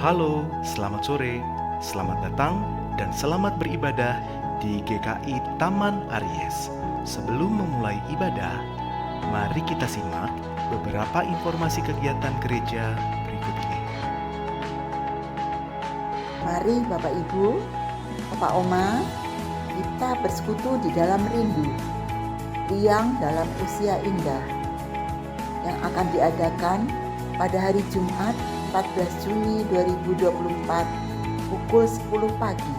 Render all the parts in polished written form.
Halo, selamat sore, selamat datang, dan selamat beribadah di GKI Taman Aries. Sebelum memulai ibadah, mari kita simak beberapa informasi kegiatan gereja berikut ini. Mari Bapak Ibu, Bapak Oma, kita bersekutu di dalam rindu, riang dalam usia indah, yang akan diadakan pada hari Jumat 14 Juni 2024 pukul 10 pagi.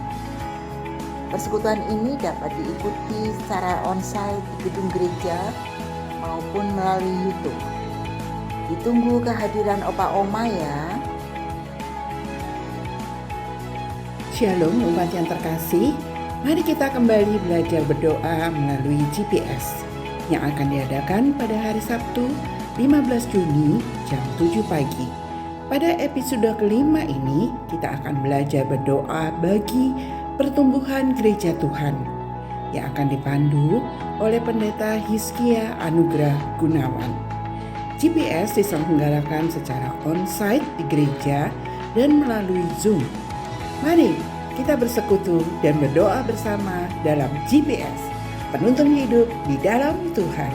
Persekutuan ini dapat diikuti secara onsite di gedung gereja maupun melalui YouTube. Ditunggu kehadiran Opa Oma ya. Shalom umat yang terkasih, mari kita kembali belajar berdoa melalui GPS yang akan diadakan pada hari Sabtu 15 Juni jam 7 pagi. Pada episode kelima ini kita akan belajar berdoa bagi pertumbuhan gereja Tuhan yang akan dipandu oleh Pendeta Hizkia Anugrah Gunawan. GPS diselenggarakan secara onsite di gereja dan melalui Zoom. Mari kita bersekutu dan berdoa bersama dalam GPS, penuntun hidup di dalam Tuhan.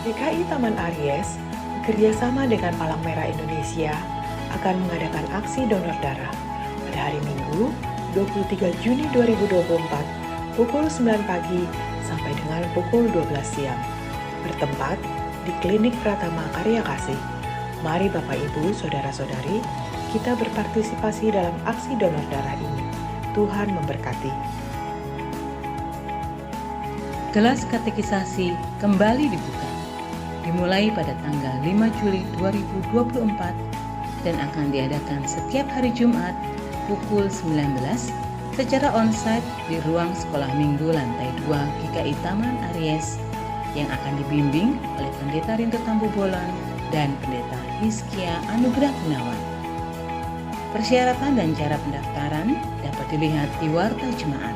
GKI Taman Aries bekerjasama dengan Palang Merah Indonesia akan mengadakan aksi donor darah pada hari Minggu 23 Juni 2024 pukul 9 pagi sampai dengan pukul 12 siang. Bertempat di Klinik Pratama Karya Kasih. Mari Bapak Ibu, Saudara-saudari, kita berpartisipasi dalam aksi donor darah ini. Tuhan memberkati. Kelas katekisasi kembali dibuka, dimulai pada tanggal 5 Juli 2024 dan akan diadakan setiap hari Jumat pukul 19 secara onsite di ruang sekolah minggu lantai 2 GKI Taman Aries yang akan dibimbing oleh Pendeta Rinto Tambu Bolon dan Pendeta Hizkia Anugrah Gunawan. Persyaratan dan cara pendaftaran dapat dilihat di Warta Jemaat.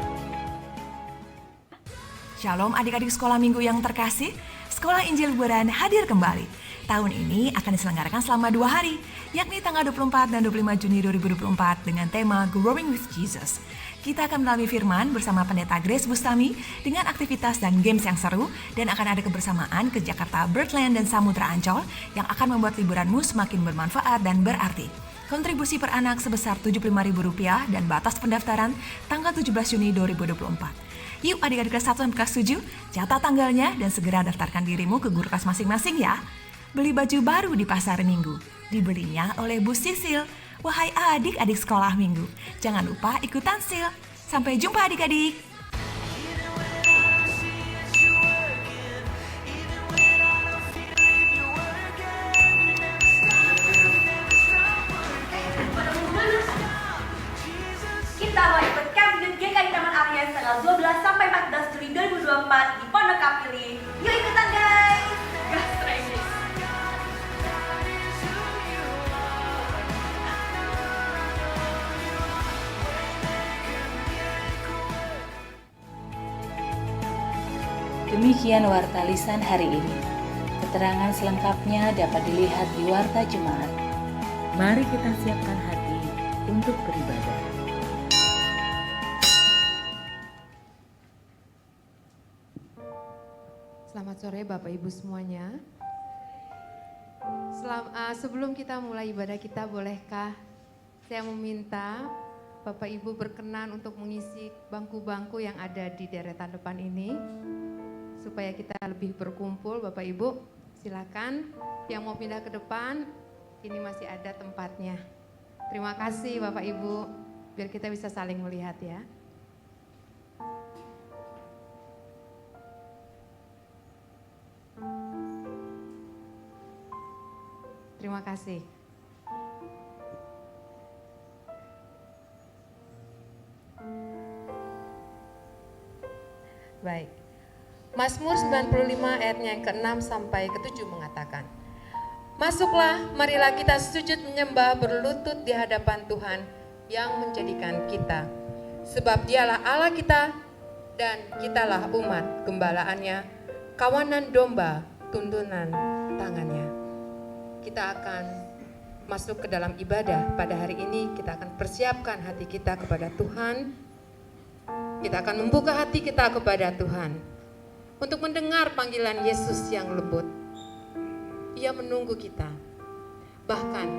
Shalom adik-adik sekolah minggu yang terkasih, Sekolah Injil Buaran hadir kembali. Tahun ini akan diselenggarakan selama 2 hari, yakni tanggal 24 dan 25 Juni 2024 dengan tema Growing with Jesus. Kita akan melalui firman bersama Pendeta Grace Bustami dengan aktivitas dan games yang seru, dan akan ada kebersamaan ke Jakarta Birdland dan Samudra Ancol yang akan membuat liburanmu semakin bermanfaat dan berarti. Kontribusi per anak sebesar Rp75.000 dan batas pendaftaran tanggal 17 Juni 2024. Yuk adik-adik kelas 1 dan kelas 7, catat tanggalnya dan segera daftarkan dirimu ke guru kelas masing-masing ya. Beli baju baru di pasar minggu, dibelinya oleh Bu Sisil. Wahai adik-adik sekolah minggu, jangan lupa ikutan sil. Sampai jumpa adik-adik. Kita mau ikut Kabinet GKI Taman Aries tanggal 12 sampai 14 Juli 2024 di Pondok Kapili. Yuk ikutan guys! Gas training. Demikian warta lisan hari ini. Keterangan selengkapnya dapat dilihat di Warta Jemaat. Mari kita siapkan hati untuk beribadah. Selamat sore Bapak Ibu semuanya. Sebelum kita mulai ibadah kita, bolehkah saya meminta Bapak Ibu berkenan untuk mengisi bangku-bangku yang ada di deretan depan ini, supaya kita lebih berkumpul. Bapak Ibu silakan, yang mau pindah ke depan, ini masih ada tempatnya. Terima kasih Bapak Ibu, biar kita bisa saling melihat ya. Terima kasih. Baik. Mazmur 95 ayatnya yang ke-6 sampai ke-7 mengatakan, Masuklah, marilah kita sujud menyembah berlutut di hadapan Tuhan yang menjadikan kita. Sebab dialah Allah kita dan kitalah umat gembalaannya, kawanan domba tuntunan tangannya. Kita akan masuk ke dalam ibadah pada hari ini, kita akan persiapkan hati kita kepada Tuhan. Kita akan membuka hati kita kepada Tuhan untuk mendengar panggilan Yesus yang lembut. Ia menunggu kita, bahkan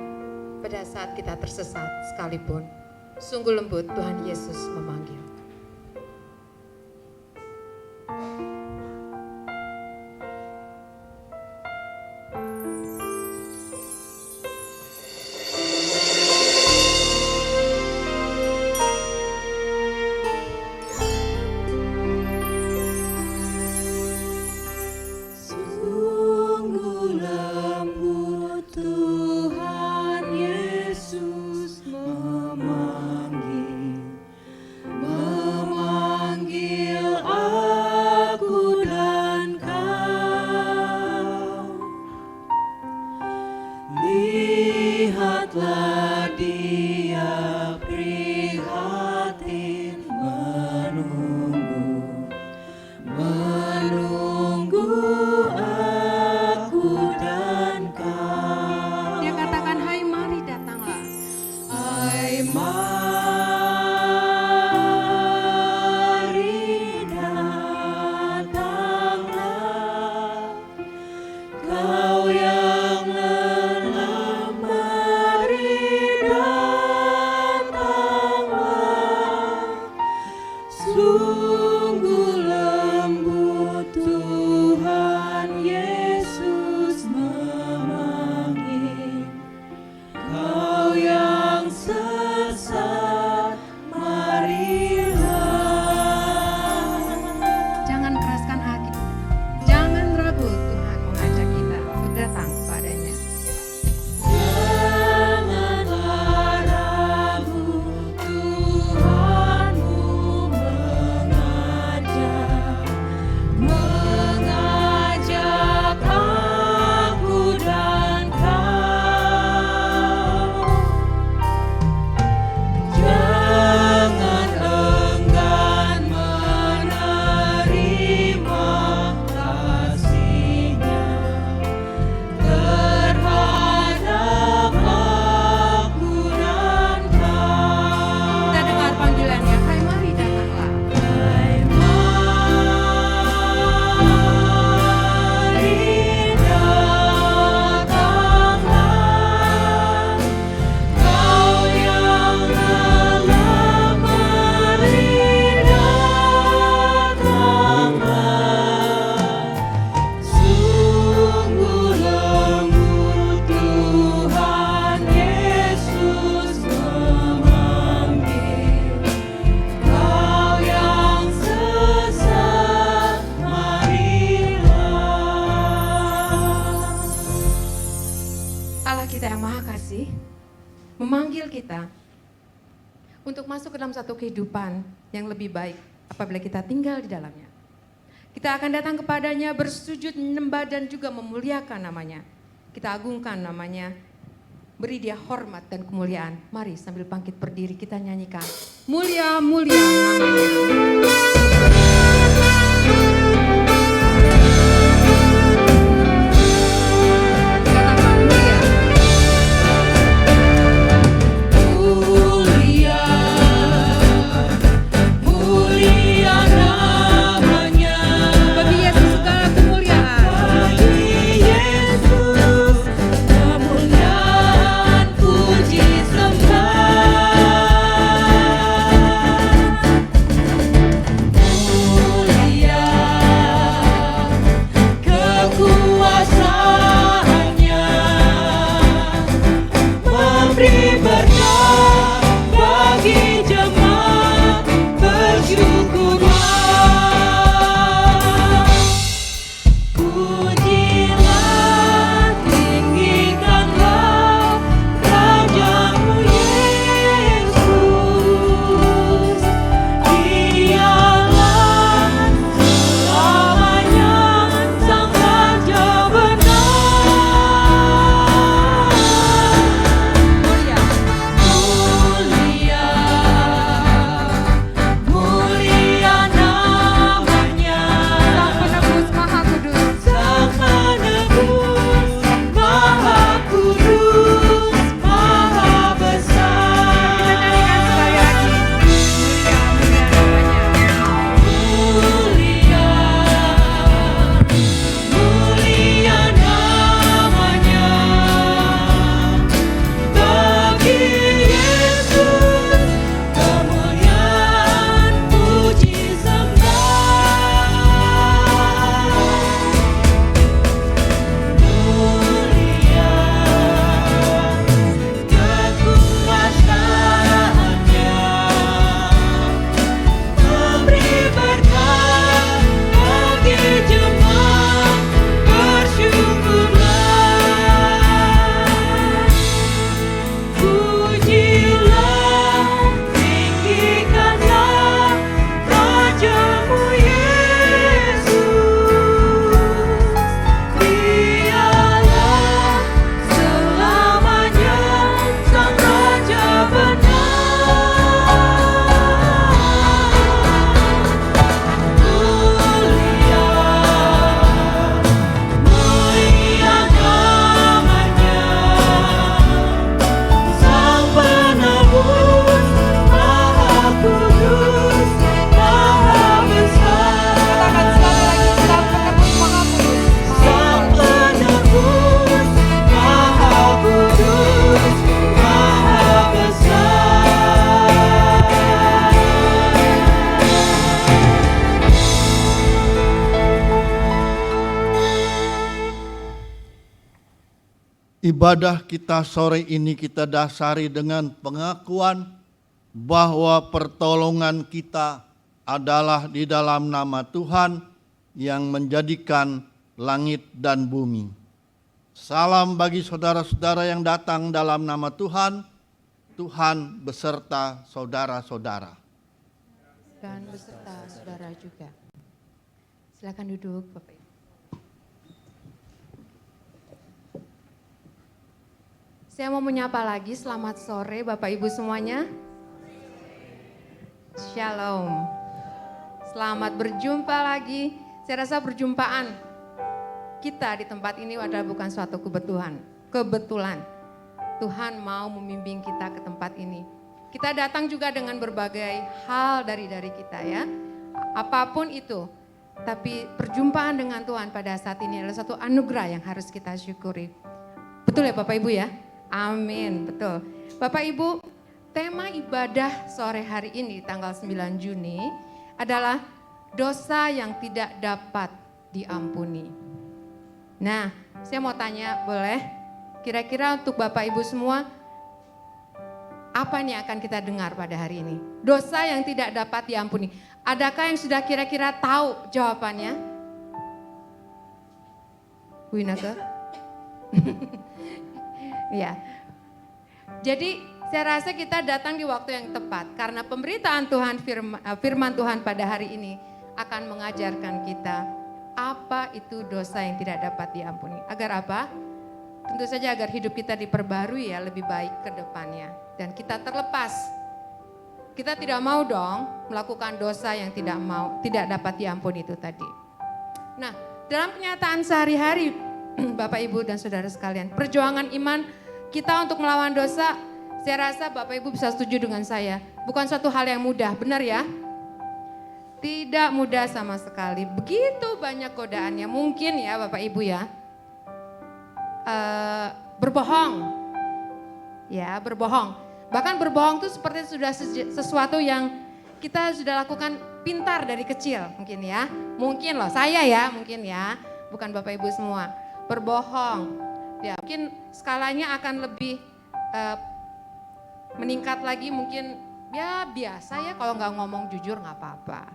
pada saat kita tersesat sekalipun, sungguh lembut Tuhan Yesus memanggil. memanggil kita untuk masuk ke dalam satu kehidupan yang lebih baik apabila kita tinggal di dalamnya. Kita akan datang kepadanya, bersujud, menyembah dan juga memuliakan namanya. Kita agungkan namanya, beri dia hormat dan kemuliaan. Mari sambil bangkit berdiri kita nyanyikan, mulia mulia namanya. Ibadah kita sore ini kita dasari dengan pengakuan bahwa pertolongan kita adalah di dalam nama Tuhan yang menjadikan langit dan bumi. Salam bagi saudara-saudara yang datang dalam nama Tuhan, Tuhan beserta saudara-saudara. Dan beserta saudara juga. Silakan duduk, Bapak Ibu. Saya mau menyapa lagi, selamat sore Bapak Ibu semuanya. Shalom. Selamat berjumpa lagi. Saya rasa perjumpaan kita di tempat ini adalah bukan suatu kebetulan. Tuhan mau membimbing kita ke tempat ini. Kita datang juga dengan berbagai hal dari kita ya. Apapun itu. Tapi perjumpaan dengan Tuhan pada saat ini adalah satu anugerah yang harus kita syukuri. Betul ya Bapak Ibu ya? Amin, betul. Bapak Ibu, tema ibadah sore hari ini tanggal 9 Juni adalah dosa yang tidak dapat diampuni. Nah, saya mau tanya boleh? Kira-kira untuk Bapak Ibu semua, apa nih akan kita dengar pada hari ini? Dosa yang tidak dapat diampuni. Adakah yang sudah kira-kira tahu jawabannya? Bu Inaka? Ya. Jadi saya rasa kita datang di waktu yang tepat karena pemberitaan Tuhan firman Tuhan pada hari ini akan mengajarkan kita apa itu dosa yang tidak dapat diampuni. Agar apa? Tentu saja agar hidup kita diperbarui ya, lebih baik ke depannya dan kita terlepas. Kita tidak mau dong melakukan dosa yang tidak dapat diampuni itu tadi. Nah, dalam kenyataan sehari-hari Bapak Ibu dan Saudara sekalian, perjuangan iman kita untuk melawan dosa, saya rasa Bapak Ibu bisa setuju dengan saya. Bukan suatu hal yang mudah, benar ya? Tidak mudah sama sekali. Begitu banyak godaannya. Mungkin ya Bapak Ibu ya. Berbohong. Ya, berbohong. Bahkan berbohong itu seperti sudah sesuatu yang kita sudah lakukan pintar dari kecil mungkin ya. Mungkin loh, saya ya mungkin ya. Bukan Bapak Ibu semua. Berbohong. Ya, mungkin skalanya akan lebih meningkat lagi mungkin ya biasa ya kalau nggak ngomong jujur nggak apa-apa.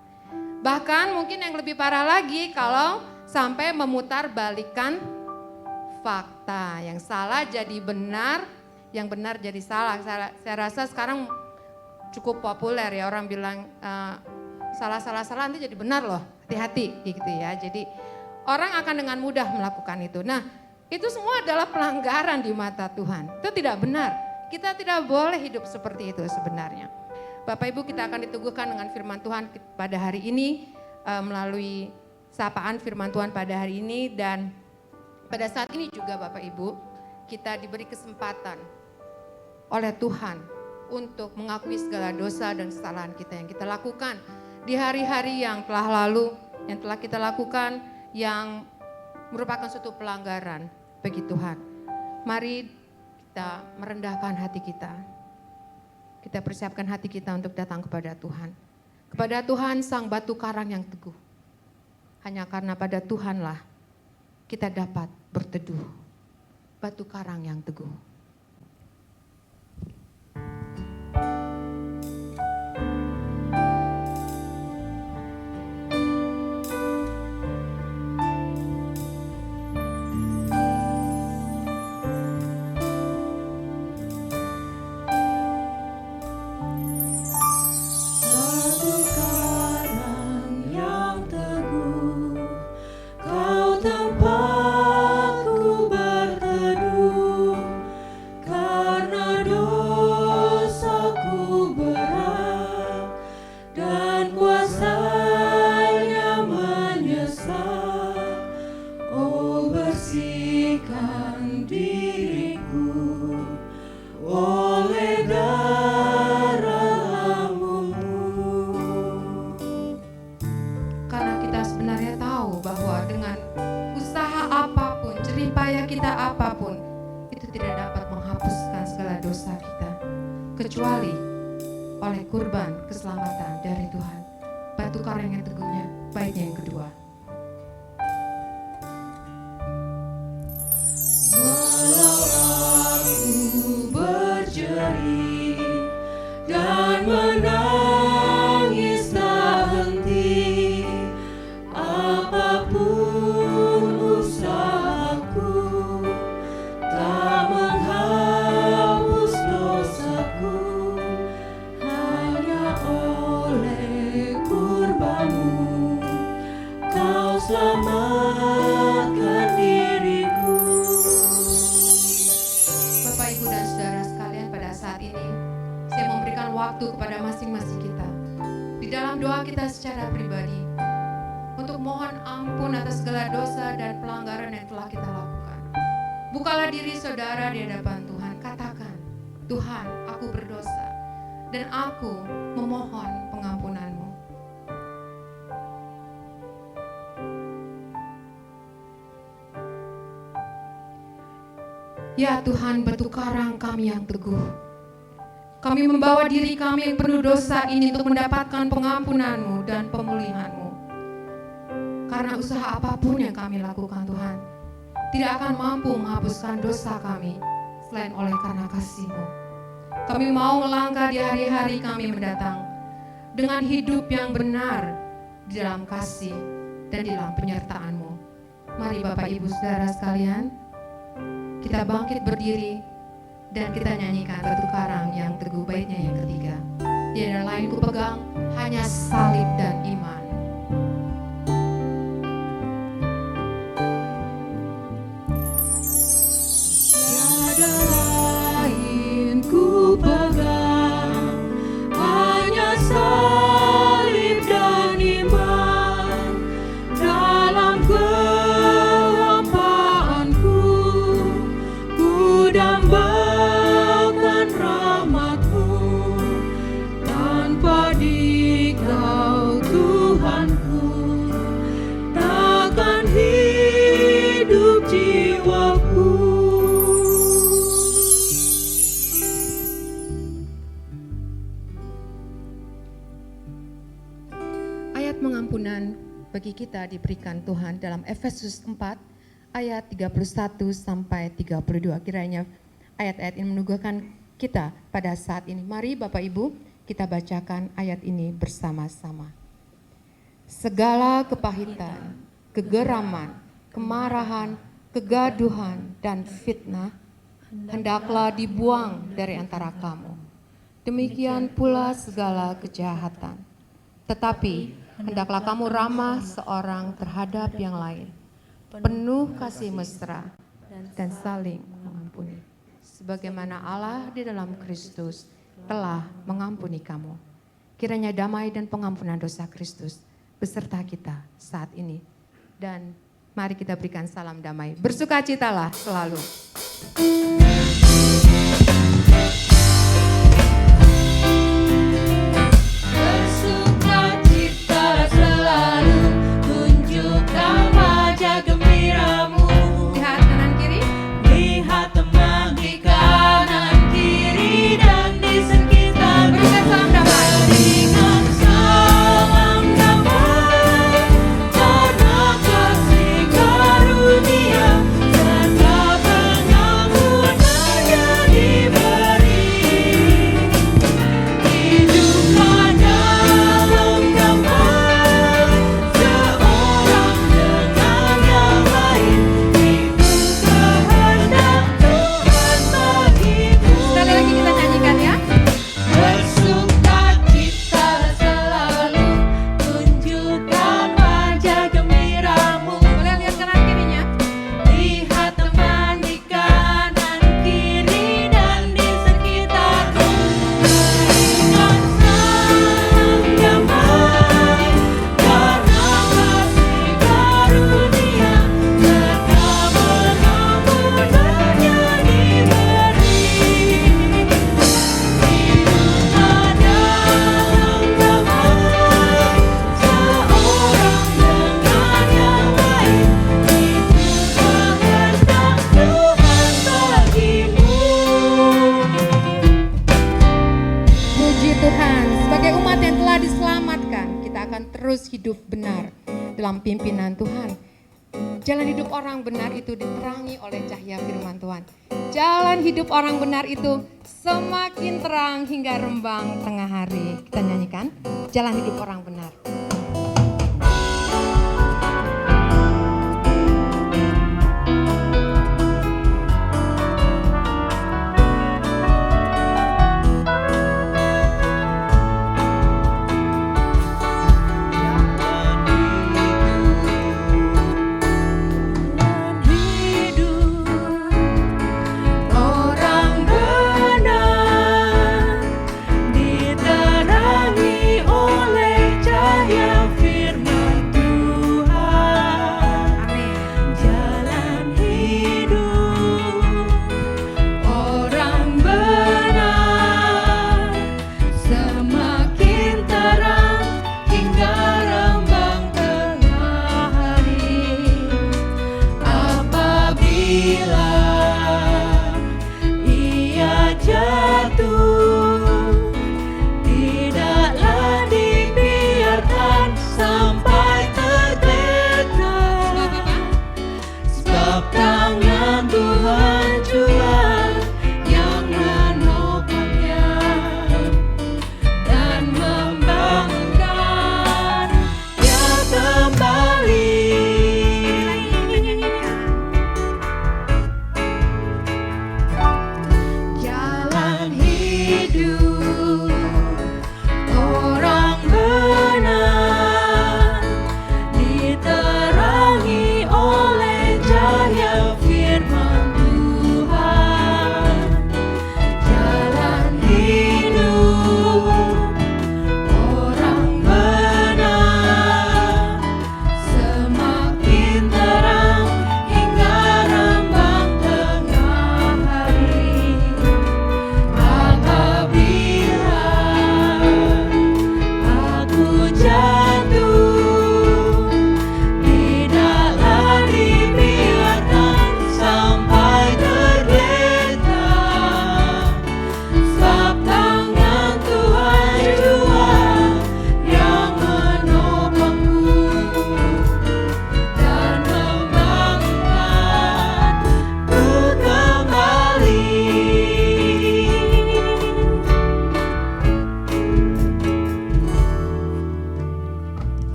Bahkan mungkin yang lebih parah lagi kalau sampai memutar balikan fakta. Yang salah jadi benar, yang benar jadi salah. Saya rasa sekarang cukup populer ya orang bilang salah nanti jadi benar loh, hati-hati gitu ya. Jadi orang akan dengan mudah melakukan itu. Nah, itu semua adalah pelanggaran di mata Tuhan. Itu tidak benar. Kita tidak boleh hidup seperti itu sebenarnya. Bapak Ibu, kita akan diteguhkan dengan firman Tuhan pada hari ini melalui sapaan firman Tuhan pada hari ini, dan pada saat ini juga Bapak Ibu, kita diberi kesempatan oleh Tuhan untuk mengakui segala dosa dan kesalahan kita yang kita lakukan di hari-hari yang telah lalu, yang telah kita lakukan yang merupakan suatu pelanggaran bagi Tuhan. Mari kita merendahkan hati kita. Kita persiapkan hati kita untuk datang kepada Tuhan. Kepada Tuhan sang batu karang yang teguh. Hanya karena pada Tuhanlah kita dapat berteduh. Batu karang yang teguh. Kecuali oleh kurban keselamatan dari Tuhan. Batu karang yang teguhnya, baiknya yang kedua. Walau Bukalah diri saudara di hadapan Tuhan. Katakan, Tuhan, aku berdosa dan aku memohon pengampunan-Mu. Ya Tuhan, batu karang kami yang teguh, kami membawa diri kami yang penuh dosa ini untuk mendapatkan pengampunan-Mu dan pemulihan-Mu. Karena usaha apapun yang kami lakukan, Tuhan, tidak akan mampu menghapuskan dosa kami selain oleh karena kasih-Mu. Kami mau melangkah di hari-hari kami mendatang dengan hidup yang benar di dalam kasih dan di dalam penyertaan-Mu. Mari Bapak Ibu Saudara sekalian, kita bangkit berdiri dan kita nyanyikan batu karang yang teguh, baitnya yang ketiga. Tiada lain ku pegang, hanya salib dan iman. Tiada lain ku pegang, hanya salib dan iman. Dalam kehampaanku, ku dambakan rahmat-Mu. Tanpa Dikau Tuhanku, takkan hidup jiwaku. Ayat pengampunan bagi kita diberikan Tuhan dalam Efesus 4 ayat 31 sampai 32. Kiranya ayat-ayat ini meneguhkan kita pada saat ini. Mari Bapak Ibu, kita bacakan ayat ini bersama-sama. Segala kepahitan, kegeraman, kemarahan, kegaduhan, dan fitnah hendaklah dibuang dari antara kamu. Demikian pula segala kejahatan. Tetapi hendaklah kamu ramah seorang terhadap yang lain, penuh kasih mesra dan saling mengampuni, sebagaimana Allah di dalam Kristus telah mengampuni kamu. Kiranya damai dan pengampunan dosa Kristus beserta kita saat ini. Dan mari kita berikan salam damai. Bersukacitalah selalu. Bersukacita selalu, tunjukkan wajah gembiramu. Lihat kanan kiri, lihat teman di kanan kiri dan di sekitar. Berikan salam damai. Berikan salam damai, karena kasih karunia serta pengampunannya diberi. Hiduplah dalam damai, seorang dengan yang lain. Itu kehendak Tuhan bagimu. Sekali lagi kita nyanyikan ya. Bersukacita selalu, tunjukkan wajah gembiramu. Boleh lihat kanan kirinya. Lihat teman di kanan kiri dan di sekitarmu. Berikan salam damai, karena kasih karunia serta pengampunannya diberi. Hiduplah dalam damai, seorang dengan yang lain. Itu kehendak Tuhan bagimu. Puji Tuhan, sebagai umat yang telah diselamatkan, kita akan terus hidup benar dalam pimpinan Tuhan. Jalan hidup orang benar itu diterangi oleh cahaya firman Tuhan. Jalan hidup orang benar itu semakin terang hingga rembang tengah hari. Kita nyanyikan, jalan hidup orang benar. Orang benar diterangi oleh cahaya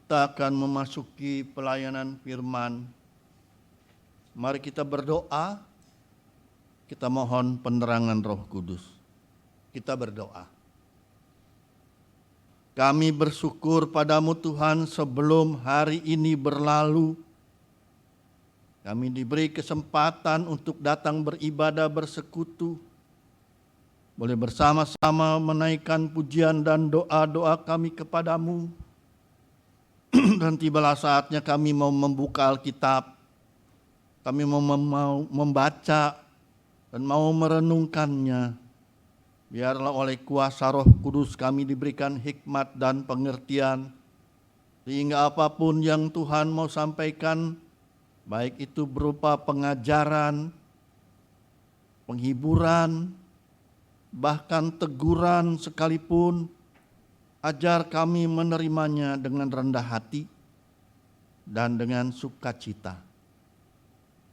Kita akan memasuki pelayanan firman. Mari kita berdoa. Kita mohon penerangan Roh Kudus. Kita berdoa. Kami bersyukur padamu Tuhan, sebelum hari ini berlalu, kami diberi kesempatan untuk datang beribadah bersekutu. Boleh bersama-sama menaikkan pujian dan doa-doa kami kepadamu. Dan tibalah saatnya kami mau membuka Alkitab. Kami mau membaca dan mau merenungkannya. Biarlah oleh kuasa Roh Kudus kami diberikan hikmat dan pengertian, sehingga apapun yang Tuhan mau sampaikan, baik itu berupa pengajaran, penghiburan, bahkan teguran sekalipun, ajar kami menerimanya dengan rendah hati dan dengan sukacita.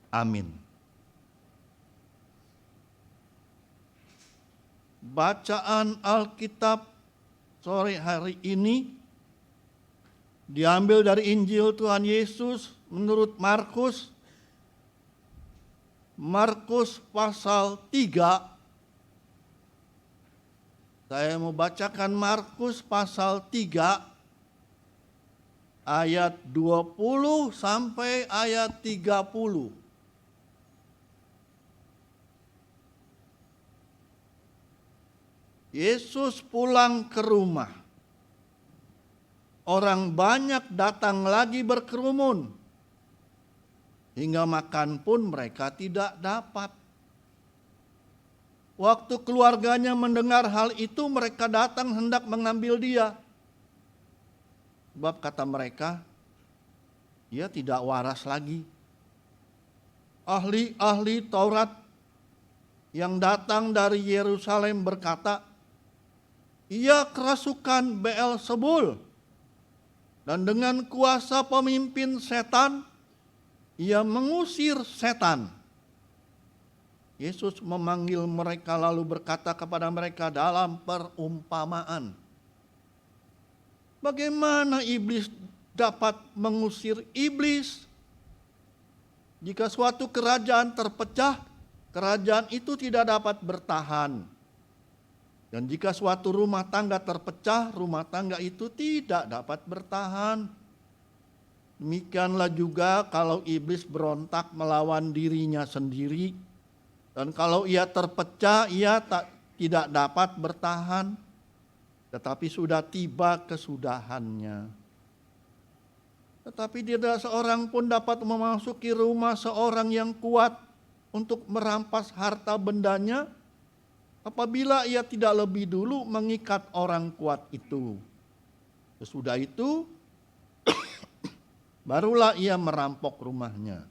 Amin. Bacaan Alkitab sore hari ini diambil dari Injil Tuhan Yesus menurut Markus. Markus pasal 3. Saya mau bacakan Markus pasal 3 ayat 20 sampai ayat 30. Yesus pulang ke rumah. Orang banyak datang lagi berkerumun, hingga makan pun mereka tidak dapat. Waktu keluarganya mendengar hal itu, mereka datang hendak mengambil dia. Sebab kata mereka, dia tidak waras lagi. Ahli-ahli Taurat yang datang dari Yerusalem berkata, ia kerasukan Beelzebul, dan dengan kuasa pemimpin setan, ia mengusir setan. Yesus memanggil mereka lalu berkata kepada mereka dalam perumpamaan. Bagaimana iblis dapat mengusir iblis? Jika suatu kerajaan terpecah, kerajaan itu tidak dapat bertahan. Dan jika suatu rumah tangga terpecah, rumah tangga itu tidak dapat bertahan. Demikianlah juga kalau iblis berontak melawan dirinya sendiri. Dan kalau ia terpecah, ia tidak dapat bertahan. Tetapi sudah tiba kesudahannya. Tetapi tidak seorang pun dapat memasuki rumah seorang yang kuat untuk merampas harta bendanya, apabila ia tidak lebih dulu mengikat orang kuat itu. Sesudah itu, barulah ia merampok rumahnya.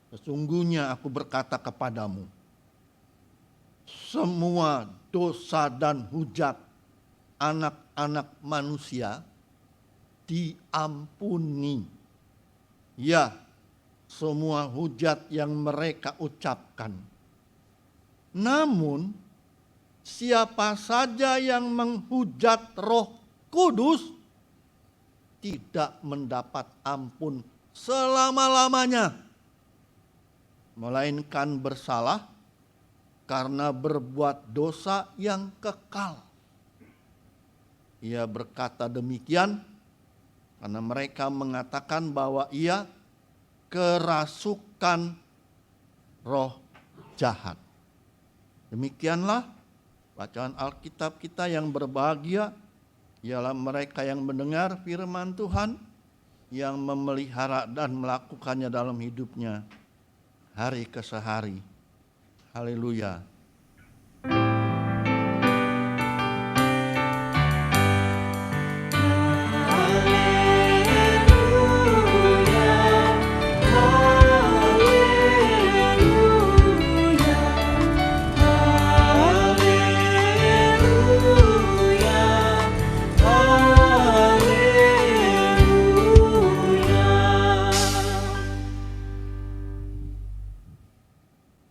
Sesungguhnya aku berkata kepadamu, semua dosa dan hujat anak-anak manusia diampuni. Ya, semua hujat yang mereka ucapkan. Namun, siapa saja yang menghujat Roh Kudus tidak mendapat ampun selama-lamanya, melainkan bersalah karena berbuat dosa yang kekal. Ia berkata demikian karena mereka mengatakan bahwa ia kerasukan roh jahat. Demikianlah bacaan Alkitab kita. Yang berbahagia ialah mereka yang mendengar firman Tuhan, yang memelihara dan melakukannya dalam hidupnya hari ke hari. Haleluya.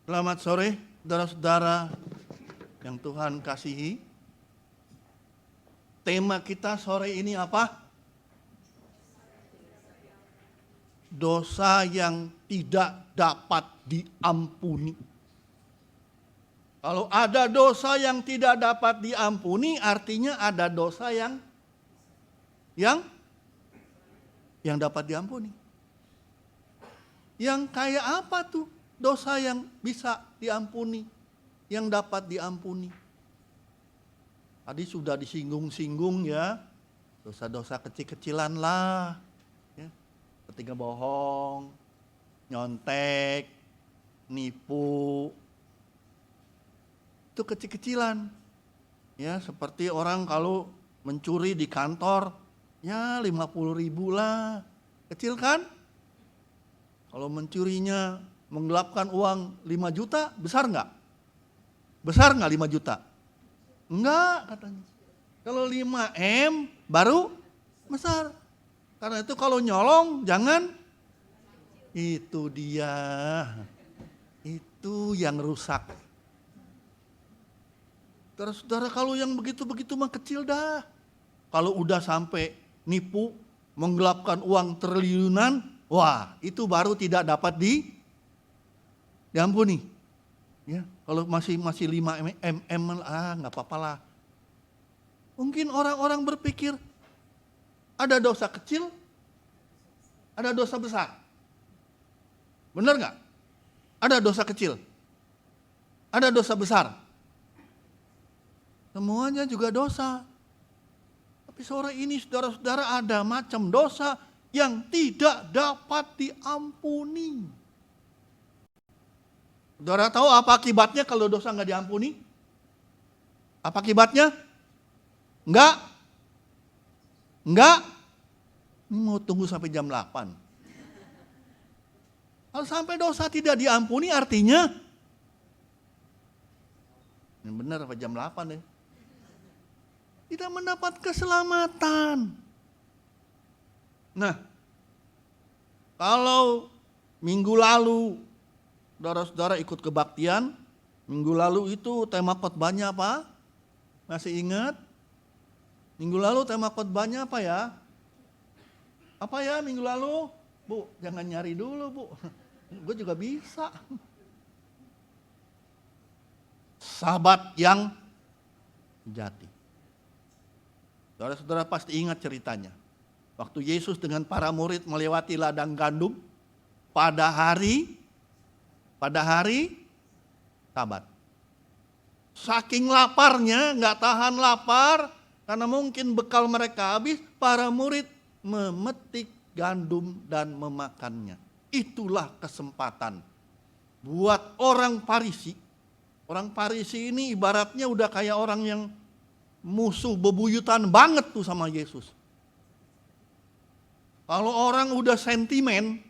Selamat sore, saudara-saudara yang Tuhan kasihi. Tema kita sore ini apa? dosa yang tidak dapat diampuni. Kalau ada dosa yang tidak dapat diampuni, artinya ada dosa yang dapat diampuni. Yang kayak apa tuh dosa yang bisa diampuni, yang dapat diampuni? Tadi sudah disinggung-singgung ya, dosa-dosa kecil-kecilan lah. Ya. Ketika bohong, nyontek, nipu, itu kecil-kecilan. Ya, seperti orang kalau mencuri di kantor, ya 50.000 lah. Kecil kan? Kalau mencurinya menggelapkan uang 5 juta, besar enggak? Besar enggak 5 juta? Enggak katanya. Kalau 5M baru besar. Karena itu kalau nyolong jangan, itu dia. Itu yang rusak. Saudara, kalau yang begitu-begitu mah kecil dah. Kalau udah sampai nipu, menggelapkan uang triliunan, wah itu baru tidak dapat diampuni. Ya, kalau masih 5 mm nggak apa-apa lah. Mungkin orang-orang berpikir ada dosa kecil, ada dosa besar. Benar nggak? Ada dosa kecil, ada dosa besar. Semuanya juga dosa. Tapi sore ini saudara-saudara ada macam dosa yang tidak dapat diampuni. Saudara tahu apa akibatnya kalau dosa nggak diampuni? Apa akibatnya? Enggak. Ini mau tunggu sampai jam 8. Kalau sampai dosa tidak diampuni artinya, ini benar apa jam 8 ya? Tidak mendapat keselamatan. Nah, kalau minggu lalu saudara-saudara ikut kebaktian, minggu lalu itu tema khotbahnya apa? Masih ingat? Minggu lalu tema khotbahnya apa ya? Apa ya minggu lalu? Bu, jangan nyari dulu bu. Gue juga bisa. Sahabat yang sejati. Saudara-saudara pasti ingat ceritanya. Waktu Yesus dengan para murid melewati ladang gandum pada hari Sabat. Saking laparnya, nggak tahan lapar, karena mungkin bekal mereka habis, para murid memetik gandum dan memakannya. Itulah kesempatan buat orang Farisi. Orang Farisi ini ibaratnya udah kayak orang yang musuh bebuyutan banget tuh sama Yesus. Kalau orang udah sentimen,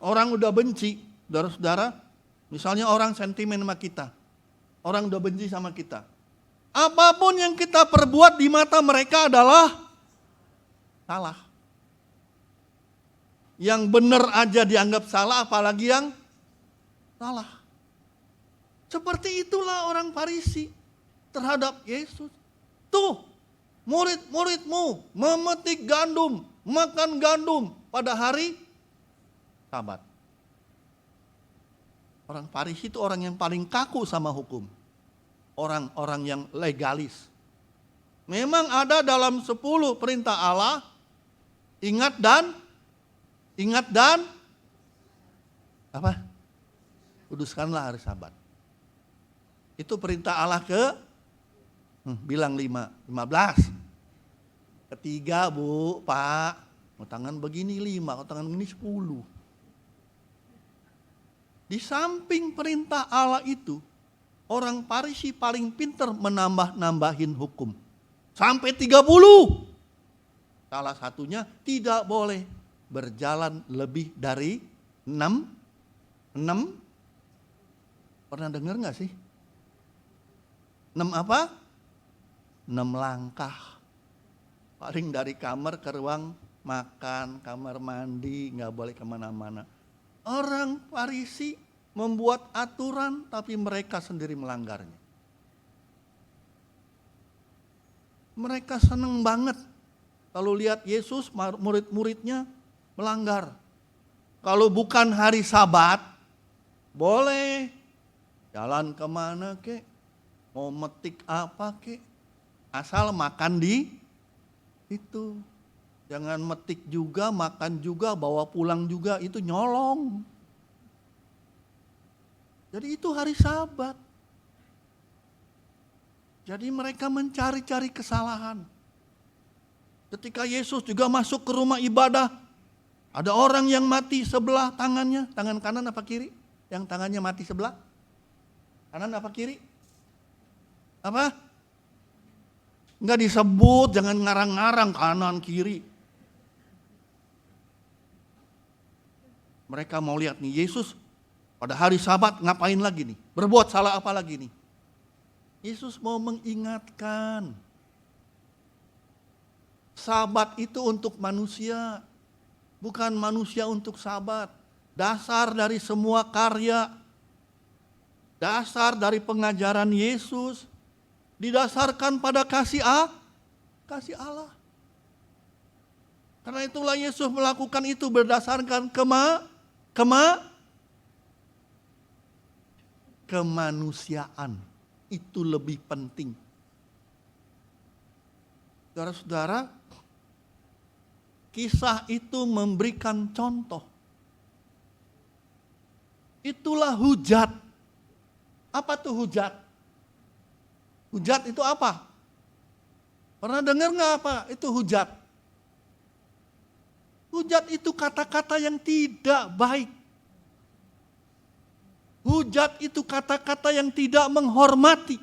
orang udah benci, saudara-saudara, misalnya orang sentimen sama kita, orang udah benci sama kita. Apapun yang kita perbuat di mata mereka adalah salah. Yang benar aja dianggap salah, apalagi yang salah. Seperti itulah orang Farisi terhadap Yesus. Tuh, murid-muridmu memetik gandum, makan gandum pada hari Sabat. Orang Farisi itu orang yang paling kaku sama hukum. Orang-orang yang legalis. Memang ada dalam 10 perintah Allah, ingat dan apa? Kuduskanlah hari Sabat. Itu perintah Allah bilang 15. Ketiga bu, pak, mau tangan begini 5, mau tangan begini 10. Di samping perintah Allah itu, orang Farisi paling pintar menambah-nambahin hukum. Sampai 30. Salah satunya tidak boleh berjalan lebih dari 6. Pernah dengar gak sih? 6 apa? 6 langkah. Paling dari kamar ke ruang makan, kamar mandi, gak boleh kemana-mana. Orang Farisi membuat aturan tapi mereka sendiri melanggarnya. Mereka senang banget kalau lihat Yesus murid-muridnya melanggar. Kalau bukan hari Sabat, boleh jalan kemana kek, mau metik apa kek, asal makan di itu. Jangan metik juga, makan juga, bawa pulang juga, itu nyolong. Jadi itu hari Sabat. Jadi mereka mencari-cari kesalahan. Ketika Yesus juga masuk ke rumah ibadah, ada orang yang mati sebelah tangannya, tangan kanan apa kiri? Yang tangannya mati sebelah? Kanan apa kiri? Apa? Enggak disebut, jangan ngarang-ngarang kanan kiri. Mereka mau lihat nih, Yesus pada hari Sabat ngapain lagi nih? Berbuat salah apa lagi nih? Yesus mau mengingatkan. Sabat itu untuk manusia, bukan manusia untuk Sabat. Dasar dari semua karya, dasar dari pengajaran Yesus, didasarkan pada kasih Allah. Karena itulah Yesus melakukan itu berdasarkan kemanusiaan. Itu lebih penting. Saudara-saudara, kisah itu memberikan contoh. Itulah hujat. Apa tuh hujat? Hujat itu apa? Pernah dengar nggak apa itu hujat? Hujat itu kata-kata yang tidak baik. Hujat itu kata-kata yang tidak menghormati.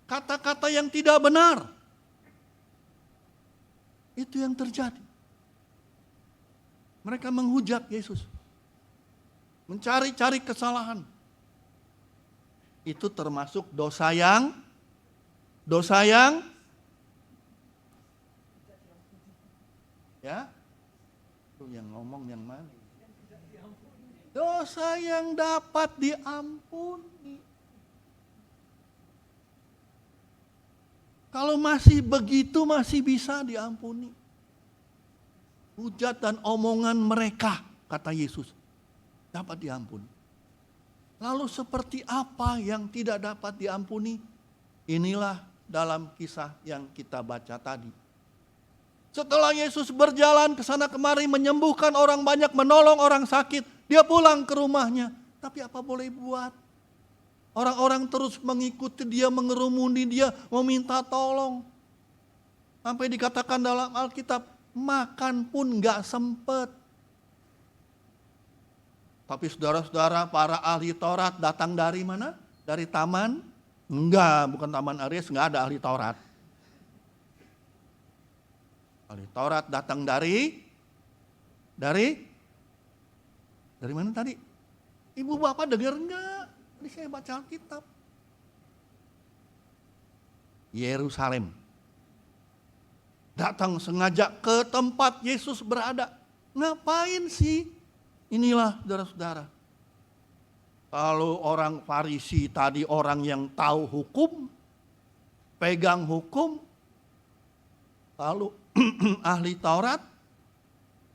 Kata-kata yang tidak benar. Itu yang terjadi. Mereka menghujat Yesus. Mencari-cari kesalahan. Itu termasuk dosa yang ya? Itu yang ngomong yang mana? Dosa yang dapat diampuni. Kalau masih begitu masih bisa diampuni. Hujat dan omongan mereka, kata Yesus, dapat diampuni. Lalu seperti apa yang tidak dapat diampuni? Inilah dalam kisah yang kita baca tadi. Setelah Yesus berjalan ke sana kemari menyembuhkan orang banyak, menolong orang sakit, dia pulang ke rumahnya. Tapi apa boleh buat? Orang-orang terus mengikuti dia, mengerumuni dia, meminta tolong. Sampai dikatakan dalam Alkitab, makan pun gak sempet. Tapi saudara-saudara, para ahli Taurat datang dari mana? Dari taman? Enggak, bukan Taman Aries, enggak ada ahli Taurat. Ahli Taurat datang dari mana tadi? Ibu bapak dengar enggak? Ini saya baca Alkitab. Yerusalem. Datang sengaja ke tempat Yesus berada. Ngapain sih? Inilah saudara-saudara. Kalau orang Farisi tadi orang yang tahu hukum, pegang hukum, lalu ahli Taurat,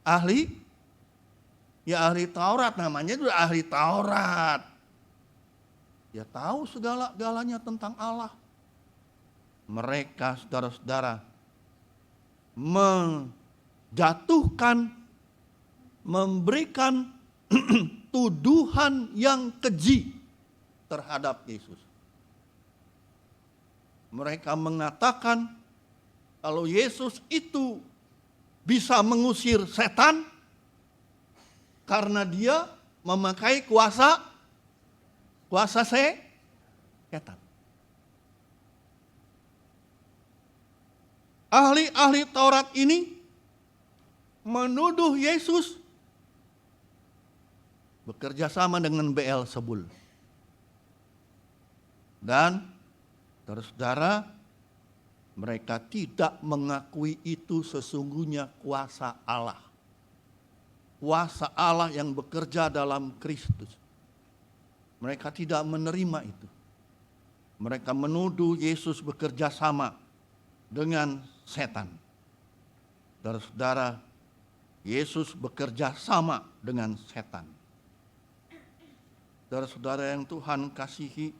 ahli Taurat namanya itu ahli Taurat. Dia tahu segala-galanya tentang Allah. Mereka saudara-saudara menjatuhkan, memberikan tuduhan yang keji terhadap Yesus. Mereka mengatakan kalau Yesus itu bisa mengusir setan karena dia memakai kuasa setan. Ahli-ahli Taurat ini menuduh Yesus bekerja sama dengan Beelzebul. Dan saudara, mereka tidak mengakui itu sesungguhnya kuasa Allah. Kuasa Allah yang bekerja dalam Kristus. Mereka tidak menerima itu. Mereka menuduh Yesus bekerja sama dengan setan. Saudara-saudara, Yesus bekerja sama dengan setan. Saudara-saudara yang Tuhan kasihi,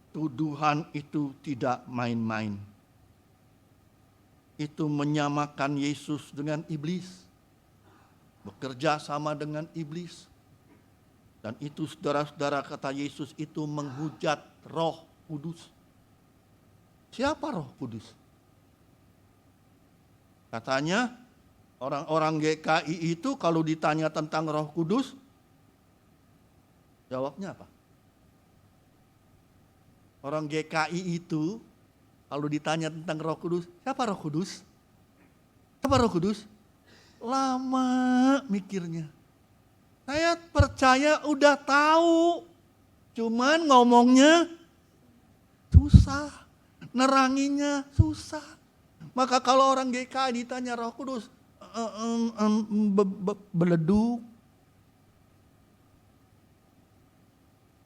tuduhan itu tidak main-main. Itu menyamakan Yesus dengan iblis. Bekerja sama dengan iblis. Dan itu saudara-saudara, kata Yesus, itu menghujat Roh Kudus. Siapa Roh Kudus? Katanya orang-orang GKI itu kalau ditanya tentang Roh Kudus, jawabnya apa? Orang GKI itu kalau ditanya tentang Roh Kudus, siapa Roh Kudus? Siapa Roh Kudus? Lama mikirnya. Saya percaya udah tahu, cuman ngomongnya susah, neranginya susah. Maka kalau orang GKI ditanya Roh Kudus, beleduk.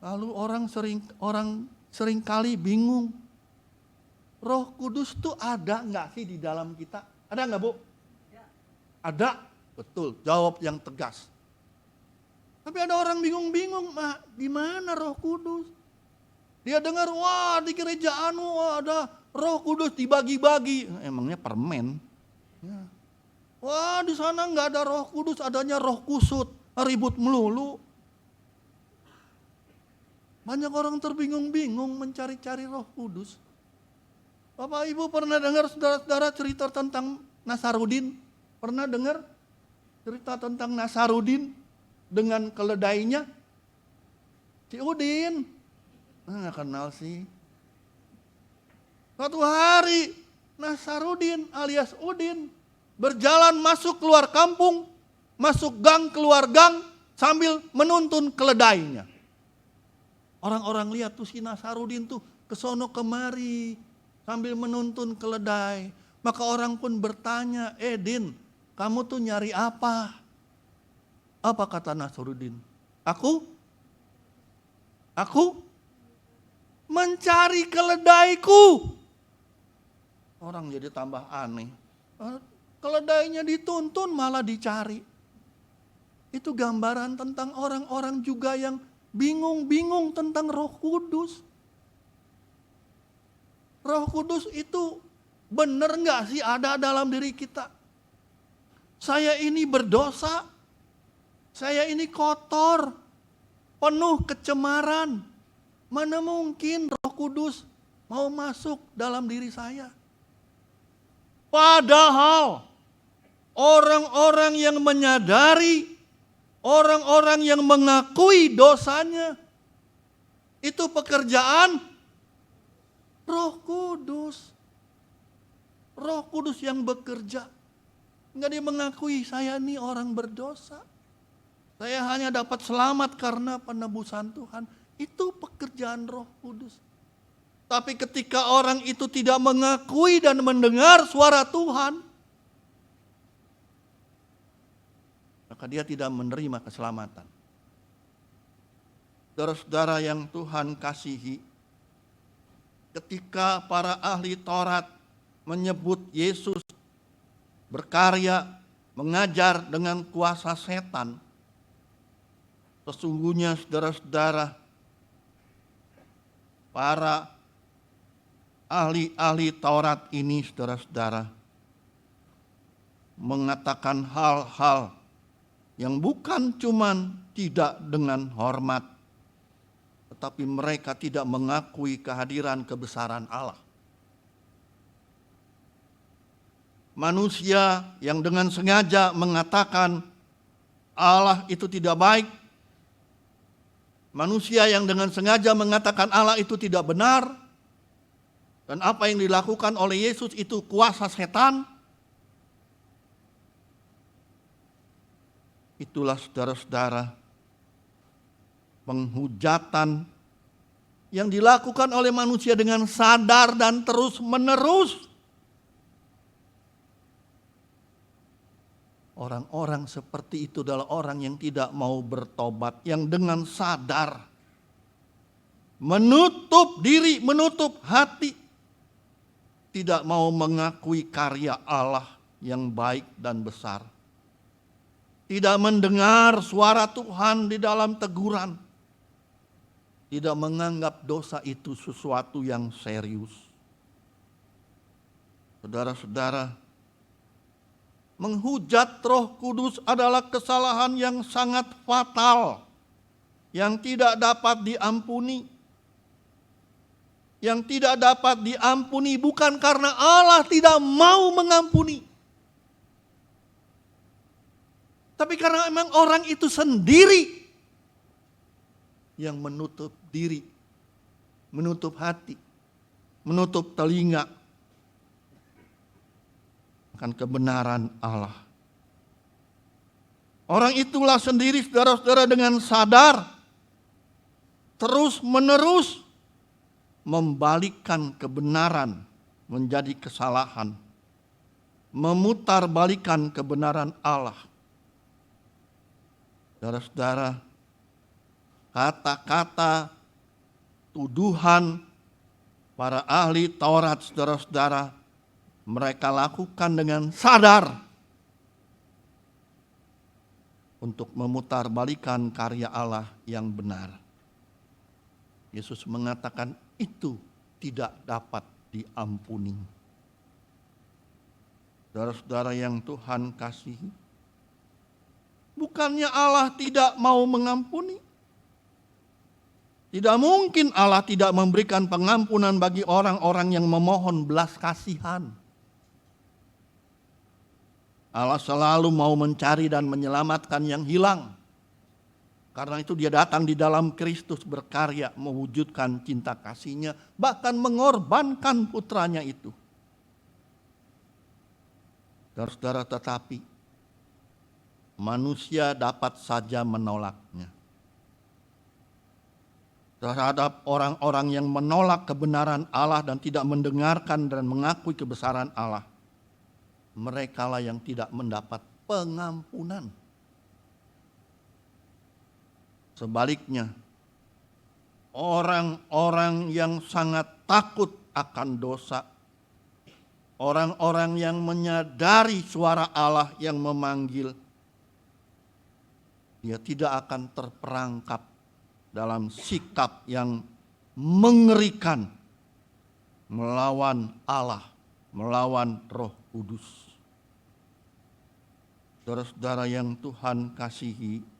Lalu orang sering kali bingung. Roh Kudus tuh ada nggak sih di dalam kita? Ada nggak, Bu? Ada, betul. Jawab yang tegas. Tapi ada orang bingung-bingung, di mana Roh Kudus? Dia dengar, wah di gereja ada Roh Kudus dibagi-bagi. Emangnya permen? Ya. Wah di sana nggak ada Roh Kudus, adanya Roh Kusut, ribut melulu. Banyak orang terbingung-bingung mencari-cari Roh Kudus. Bapak Ibu pernah dengar saudara-saudara cerita tentang Nasarudin? Pernah dengar cerita tentang Nasarudin dengan keledainya? Si Udin. Nggak kenal sih. Suatu hari Nasarudin alias Udin berjalan masuk keluar kampung, masuk gang keluar gang sambil menuntun keledainya. Orang-orang lihat tuh si Nasarudin tuh kesono kemari sambil menuntun keledai. Maka orang pun bertanya, Din, kamu tuh nyari apa? Apa kata Nasarudin? Aku mencari keledaiku. Orang jadi tambah aneh. Keledainya dituntun malah dicari. Itu gambaran tentang orang-orang juga yang bingung-bingung tentang Roh Kudus. Roh Kudus itu benar nggak sih ada dalam diri kita? Saya ini berdosa, saya ini kotor, penuh kecemaran. Mana mungkin Roh Kudus mau masuk dalam diri saya? Padahal orang-orang yang menyadari, orang-orang yang mengakui dosanya, itu pekerjaan Roh Kudus. Roh Kudus yang bekerja. Enggak dia mengakui saya ini orang berdosa. Saya hanya dapat selamat karena penebusan Tuhan. Itu pekerjaan Roh Kudus. Tapi ketika orang itu tidak mengakui dan mendengar suara Tuhan, maka dia tidak menerima keselamatan. Saudara-saudara yang Tuhan kasihi, ketika para ahli Taurat menyebut Yesus berkarya, mengajar dengan kuasa setan, sesungguhnya saudara-saudara, para ahli-ahli Taurat ini saudara-saudara mengatakan hal-hal yang bukan cuman tidak dengan hormat, tetapi mereka tidak mengakui kehadiran kebesaran Allah. Manusia yang dengan sengaja mengatakan Allah itu tidak baik, manusia yang dengan sengaja mengatakan Allah itu tidak benar, dan apa yang dilakukan oleh Yesus itu kuasa setan. Itulah saudara-saudara penghujatan yang dilakukan oleh manusia dengan sadar dan terus menerus. Orang-orang seperti itu adalah orang yang tidak mau bertobat, yang dengan sadar menutup diri, menutup hati, tidak mau mengakui karya Allah yang baik dan besar. Tidak mendengar suara Tuhan di dalam teguran. Tidak menganggap dosa itu sesuatu yang serius. Saudara-saudara, menghujat Roh Kudus adalah kesalahan yang sangat fatal, yang tidak dapat diampuni. Yang tidak dapat diampuni bukan karena Allah tidak mau mengampuni, tapi karena memang orang itu sendiri yang menutup diri, menutup hati, menutup telinga akan kebenaran Allah. Orang itulah sendiri, saudara-saudara, dengan sadar terus menerus membalikkan kebenaran menjadi kesalahan, memutarbalikkan kebenaran Allah. Saudara-saudara, kata-kata tuduhan para ahli Taurat, saudara-saudara, mereka lakukan dengan sadar untuk memutarbalikkan karya Allah yang benar. Yesus mengatakan itu tidak dapat diampuni. Saudara-saudara yang Tuhan kasihi, bukannya Allah tidak mau mengampuni. Tidak mungkin Allah tidak memberikan pengampunan bagi orang-orang yang memohon belas kasihan. Allah selalu mau mencari dan menyelamatkan yang hilang. Karena itu dia datang di dalam Kristus berkarya mewujudkan cinta kasih-Nya, bahkan mengorbankan putranya itu. Saudara-saudara, tetapi manusia dapat saja menolaknya. Terhadap orang-orang yang menolak kebenaran Allah dan tidak mendengarkan dan mengakui kebesaran Allah, merekalah yang tidak mendapat pengampunan. Sebaliknya, orang-orang yang sangat takut akan dosa, orang-orang yang menyadari suara Allah yang memanggil, dia tidak akan terperangkap dalam sikap yang mengerikan melawan Allah, melawan Roh Kudus. Saudara-saudara yang Tuhan kasihi,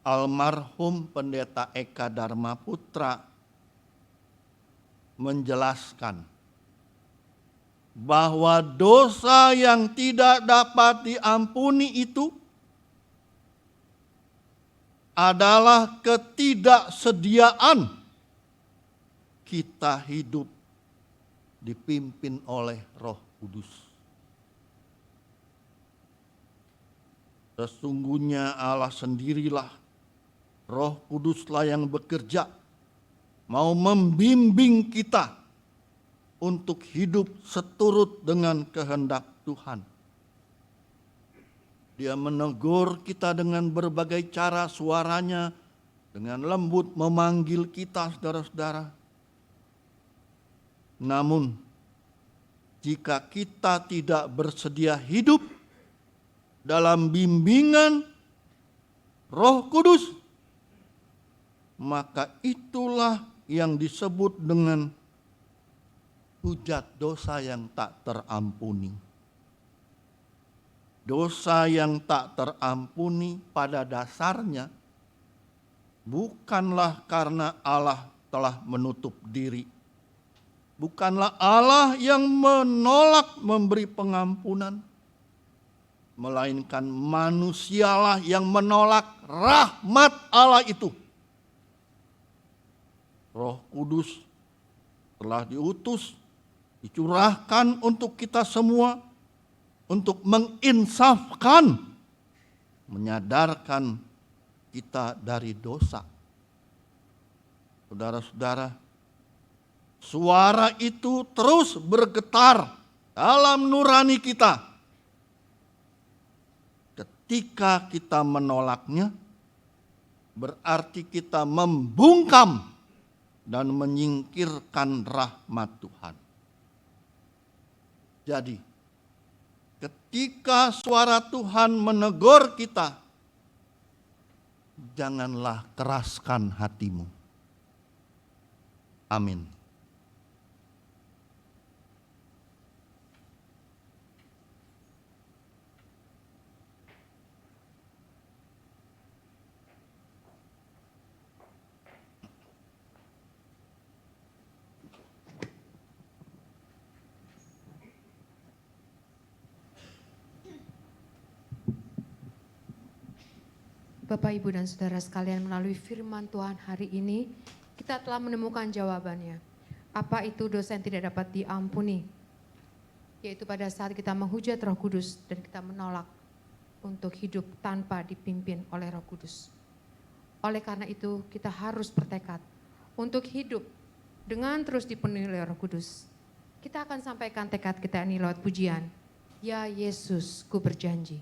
almarhum Pendeta Eka Dharma Putra menjelaskan bahwa dosa yang tidak dapat diampuni itu adalah ketidaksediaan kita hidup dipimpin oleh Roh Kudus. Sesungguhnya Allah sendirilah, Roh Kuduslah yang bekerja, mau membimbing kita untuk hidup seturut dengan kehendak Tuhan. Dia menegur kita dengan berbagai cara, suaranya dengan lembut memanggil kita, saudara-saudara. Namun, jika kita tidak bersedia hidup dalam bimbingan Roh Kudus, maka itulah yang disebut dengan hujat dosa yang tak terampuni. Dosa yang tak terampuni pada dasarnya bukanlah karena Allah telah menutup diri. Bukanlah Allah yang menolak memberi pengampunan, melainkan manusialah yang menolak rahmat Allah itu. Roh Kudus telah diutus, dicurahkan untuk kita semua, untuk menginsafkan, menyadarkan kita dari dosa. Saudara-saudara, suara itu terus bergetar dalam nurani kita. Ketika kita menolaknya, berarti kita membungkam dan menyingkirkan rahmat Tuhan. Jadi, ketika suara Tuhan menegur kita, janganlah keraskan hatimu. Amin. Bapak, Ibu, dan Saudara sekalian, melalui firman Tuhan hari ini, kita telah menemukan jawabannya. Apa itu dosa yang tidak dapat diampuni? Yaitu pada saat kita menghujat Roh Kudus dan kita menolak untuk hidup tanpa dipimpin oleh Roh Kudus. Oleh karena itu, kita harus bertekad untuk hidup dengan terus dipenuhi oleh Roh Kudus. Kita akan sampaikan tekad kita ini lewat pujian. Ya Yesus, ku berjanji.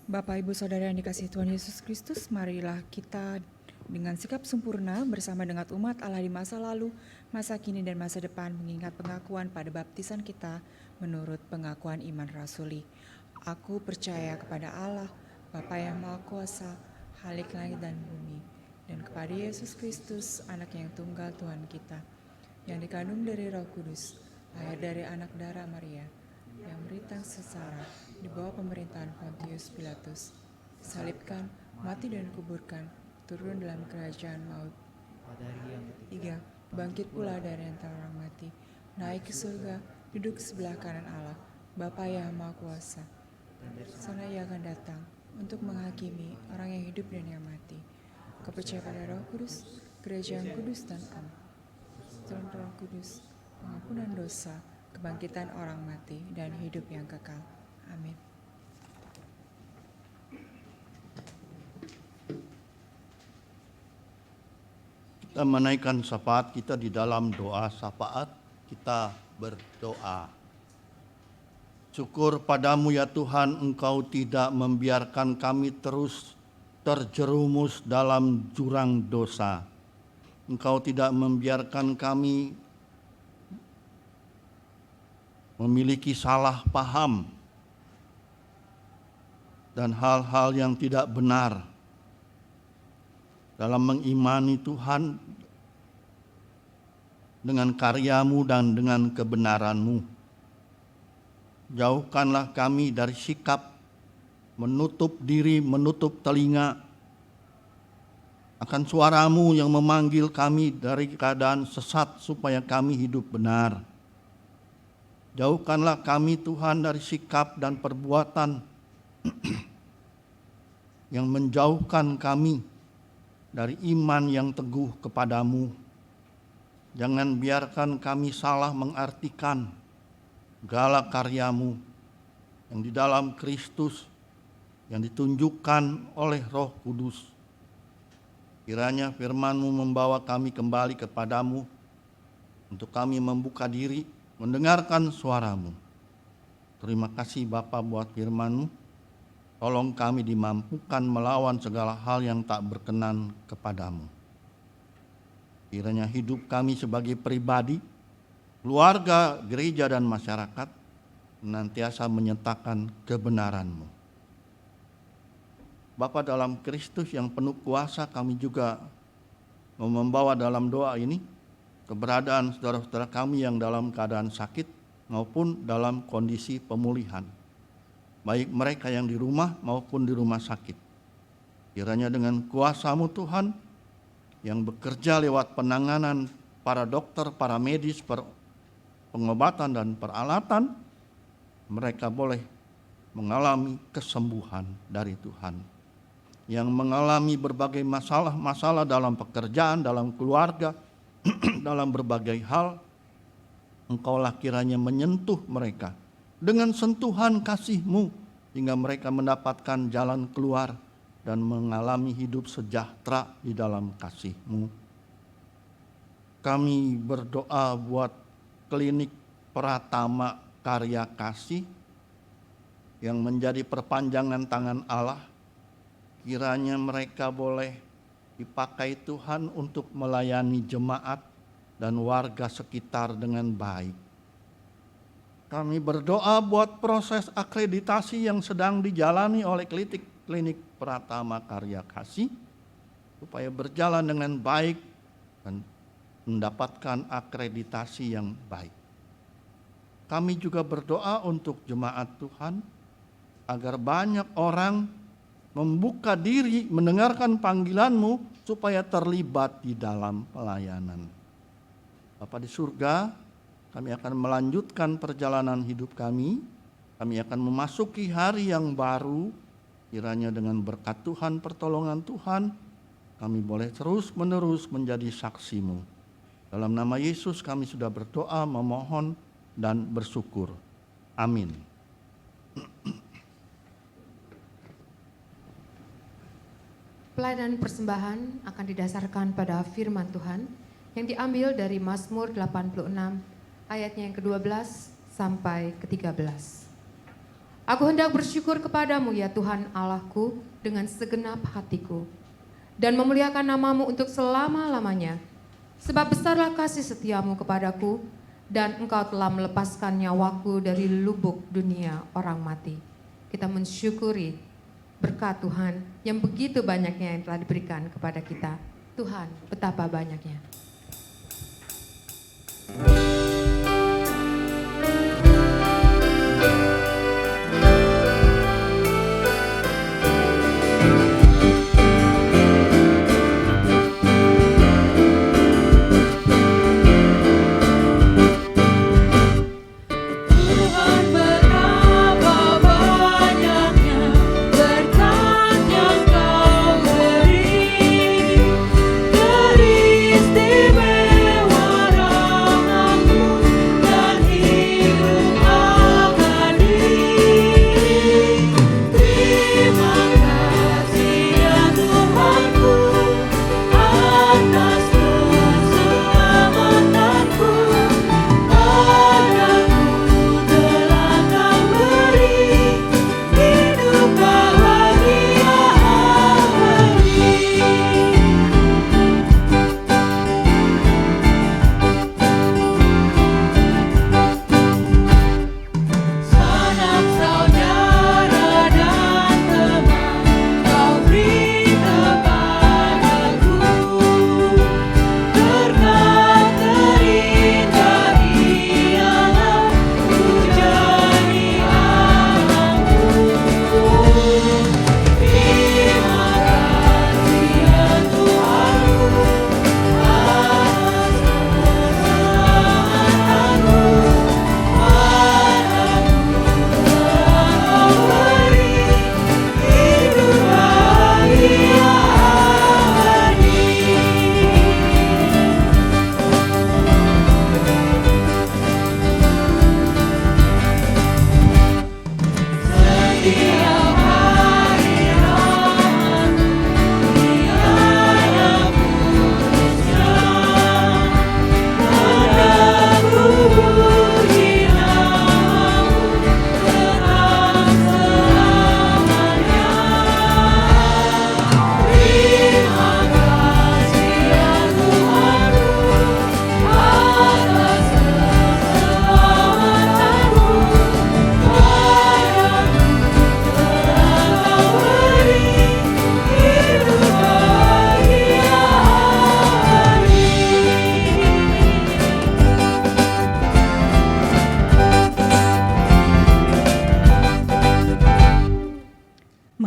Bapak, Ibu, Saudara yang dikasihi Tuhan Yesus Kristus, marilah kita dengan sikap sempurna bersama dengan umat Allah di masa lalu, masa kini, dan masa depan mengingat pengakuan pada baptisan kita menurut pengakuan iman rasuli. Aku percaya kepada Allah, Bapa yang Maha Kuasa, Khalik langit dan bumi, dan kepada Yesus Kristus, anak yang tunggal Tuhan kita, yang dikandung dari Roh Kudus, lahir dari anak darah Maria, yang beritan sengsara di bawah pemerintahan Pontius Pilatus, disalibkan, mati dan dikuburkan, turun dalam kerajaan maut. 3. Bangkit pula dari antara orang mati, naik ke surga, duduk sebelah kanan Allah, Bapa yang Maha Kuasa. Sana ia akan datang untuk menghakimi orang yang hidup dan yang mati. Kepercayaan pada Roh Kudus, gereja yang kudus dan am, turun Roh Kudus, pengampunan dosa, kebangkitan orang mati, dan hidup yang kekal. Amin. Kita menaikkan syafaat kita di dalam doa syafaat, kita berdoa. Syukur padamu ya Tuhan, Engkau tidak membiarkan kami terus terjerumus dalam jurang dosa. Engkau tidak membiarkan kami memiliki salah paham dan hal-hal yang tidak benar dalam mengimani Tuhan dengan karya-Mu dan dengan kebenaran-Mu. Jauhkanlah kami dari sikap menutup diri, menutup telinga akan suara-Mu yang memanggil kami dari keadaan sesat supaya kami hidup benar. Jauhkanlah kami Tuhan dari sikap dan perbuatan yang menjauhkan kami dari iman yang teguh kepadamu. Jangan biarkan kami salah mengartikan segala karya-Mu yang di dalam Kristus yang ditunjukkan oleh Roh Kudus. Kiranya firman-Mu membawa kami kembali kepadamu untuk kami membuka diri, mendengarkan suara-Mu. Terima kasih Bapa buat firman-Mu. Tolong kami dimampukan melawan segala hal yang tak berkenan kepadamu. Kiranya hidup kami sebagai pribadi, keluarga, gereja, dan masyarakat senantiasa menyatakan kebenaran-Mu. Bapa dalam Kristus yang penuh kuasa, kami juga membawa dalam doa ini keberadaan saudara-saudara kami yang dalam keadaan sakit maupun dalam kondisi pemulihan. Baik mereka yang di rumah maupun di rumah sakit. Kiranya dengan kuasa-Mu Tuhan yang bekerja lewat penanganan para dokter, para medis, pengobatan dan peralatan, mereka boleh mengalami kesembuhan dari Tuhan. Yang mengalami berbagai masalah-masalah dalam pekerjaan, dalam keluarga, dalam berbagai hal, Engkaulah kiranya menyentuh mereka dengan sentuhan kasih-Mu, hingga mereka mendapatkan jalan keluar dan mengalami hidup sejahtera di dalam kasih-Mu. Kami berdoa buat klinik Pratama Karya Kasih yang menjadi perpanjangan tangan Allah. Kiranya mereka boleh dipakai Tuhan untuk melayani jemaat dan warga sekitar dengan baik. Kami berdoa buat proses akreditasi yang sedang dijalani oleh klinik Pratama Karya Kasih supaya berjalan dengan baik dan mendapatkan akreditasi yang baik. Kami juga berdoa untuk jemaat Tuhan agar banyak orang membuka diri mendengarkan panggilan-Mu supaya terlibat di dalam pelayanan. Bapa di surga, kami akan melanjutkan perjalanan hidup kami. Kami akan memasuki hari yang baru. Kiranya dengan berkat Tuhan, pertolongan Tuhan, kami boleh terus-menerus menjadi saksi-Mu. Dalam nama Yesus kami sudah berdoa, memohon, dan bersyukur. Amin. Pelayanan persembahan akan didasarkan pada firman Tuhan yang diambil dari Mazmur 86 ayatnya yang ke-12 sampai ke-13. Aku hendak bersyukur kepadamu ya Tuhan Allahku dengan segenap hatiku dan memuliakan nama-Mu untuk selama-lamanya. Sebab besarlah kasih setia-Mu kepadaku dan Engkau telah melepaskan nyawaku dari lubuk dunia orang mati. Kita mensyukuri berkat Tuhan yang begitu banyaknya yang telah diberikan kepada kita. Tuhan betapa banyaknya.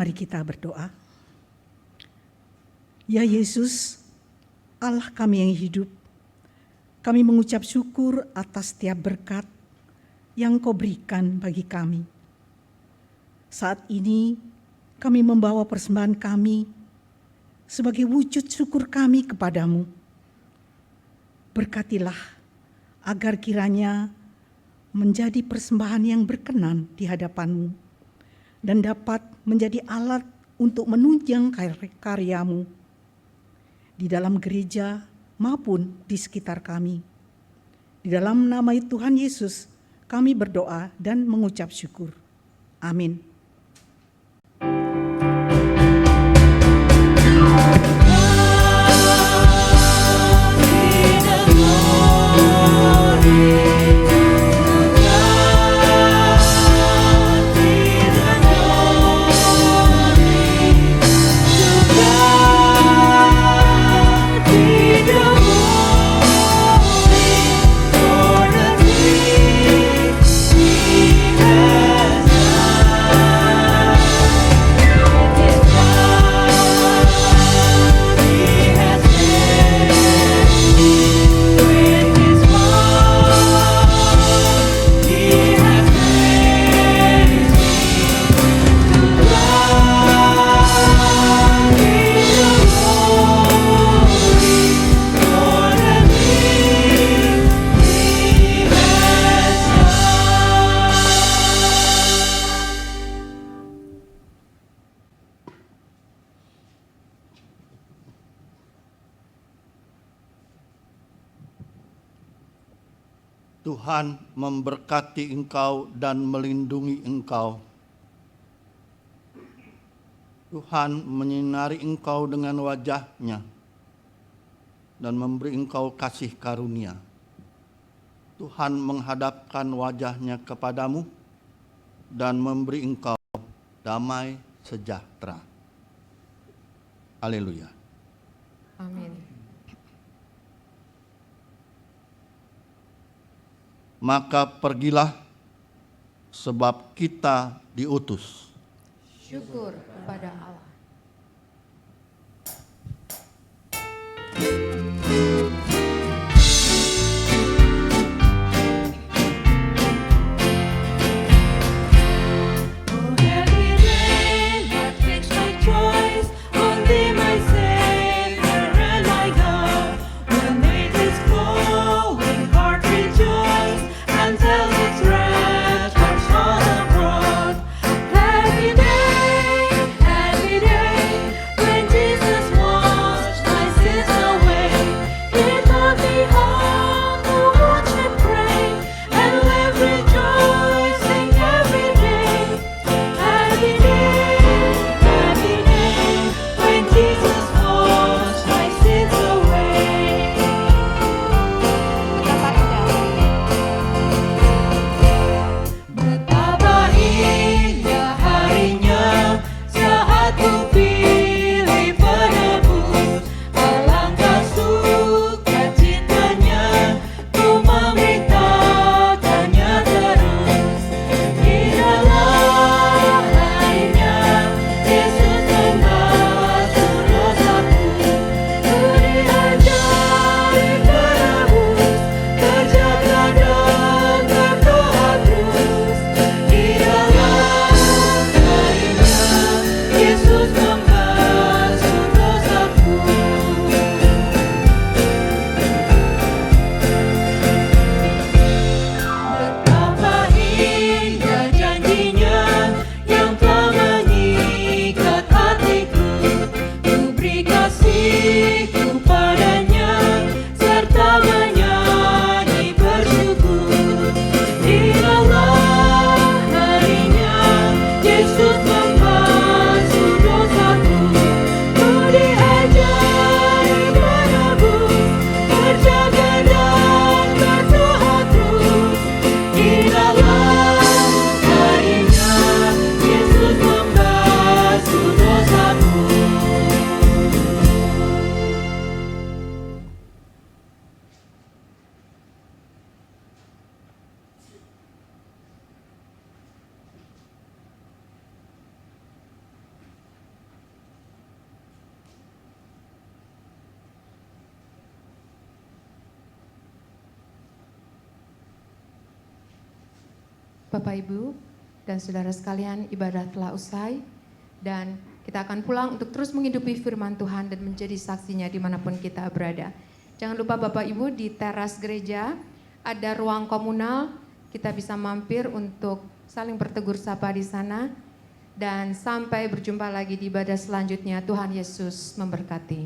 Mari kita berdoa. Ya Yesus, Allah kami yang hidup, kami mengucap syukur atas setiap berkat yang Kau berikan bagi kami. Saat ini kami membawa persembahan kami sebagai wujud syukur kami kepadamu. Berkatilah agar kiranya menjadi persembahan yang berkenan di hadapan-Mu dan dapat menjadi alat untuk menunjang karya-Mu di dalam gereja maupun di sekitar kami. Di dalam nama Tuhan Yesus kami berdoa dan mengucap syukur. Amin. Tuhan memberkati engkau dan melindungi engkau. Tuhan menyinari engkau dengan wajah-Nya dan memberi engkau kasih karunia. Tuhan menghadapkan wajah-Nya kepadamu dan memberi engkau damai sejahtera. Haleluya. Amin. Maka pergilah sebab kita diutus. Syukur kepada Allah. Every day Bapak Ibu dan saudara sekalian, ibadah telah usai dan kita akan pulang untuk terus menghidupi firman Tuhan dan menjadi saksinya dimanapun kita berada. Jangan lupa Bapak Ibu, di teras gereja ada ruang komunal, kita bisa mampir untuk saling bertegur sapa di sana. Dan sampai berjumpa lagi di ibadah selanjutnya. Tuhan Yesus memberkati.